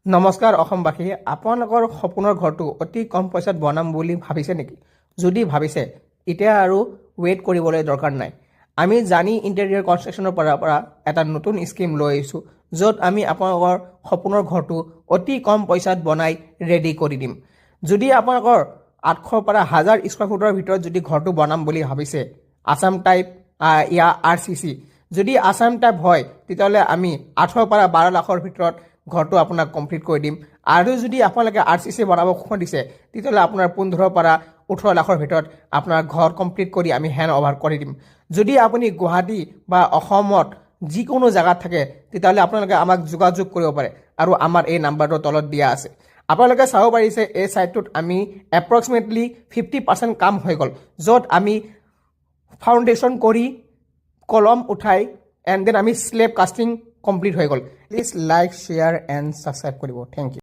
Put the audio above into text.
নমস্কাৰ অসমবাসী, আপোনালোকৰ সপোনৰ ঘৰটো অতি কম পইচাত বনাম বুলি ভাবিছে নেকি? যদি ভাবিছে এতিয়া আৰু ৱেইট কৰিবলৈ দৰকাৰ নাই। আমি জানি ইণ্টেৰিয়ৰ কনষ্ট্ৰাকশ্যনৰ পৰা এটা নতুন স্কিম লৈ আহিছোঁ, য'ত আমি আপোনালোকৰ সপোনৰ ঘৰটো অতি কম পইচাত বনাই ৰেডি কৰি দিম। যদি আপোনালোকৰ 800 পৰা 1000 স্কুৱাৰ ফুটৰ ভিতৰত যদি ঘৰটো বনাম বুলি ভাবিছে, আছাম টাইপ ইয়া RCC, যদি আছাম টাইপ হয় তেতিয়াহ'লে আমি 8 পৰা 12 লাখৰ ভিতৰত ঘৰটো আপোনাক কমপ্লিট কৰি দিম। আৰু যদি আপোনালোকে RCC বনাব খুজিছে তেতিয়াহ'লে আপোনাৰ 15 পৰা 18 লাখৰ ভিতৰত আপোনাৰ ঘৰ কমপ্লিট কৰি আমি হেণ্ড অভাৰ কৰি দিম। যদি আপুনি গুৱাহাটী বা অসমত যিকোনো জেগাত থাকে তেতিয়াহ'লে আপোনালোকে আমাক যোগাযোগ কৰিব পাৰে আৰু আমাৰ এই নাম্বাৰটো তলত দিয়া আছে। আপোনালোকে চাব পাৰিছে এই ছাইটটোত আমি এপ্ৰক্সিমেটলি 50% কাম হৈ গ'ল, য'ত আমি ফাউণ্ডেশ্যন কৰি কলম উঠাই এণ্ড দেন আমি স্লেব কাষ্টিং কমপ্লিট হৈ গ'ল। Please like, share and subscribe কৰিব। Thank U.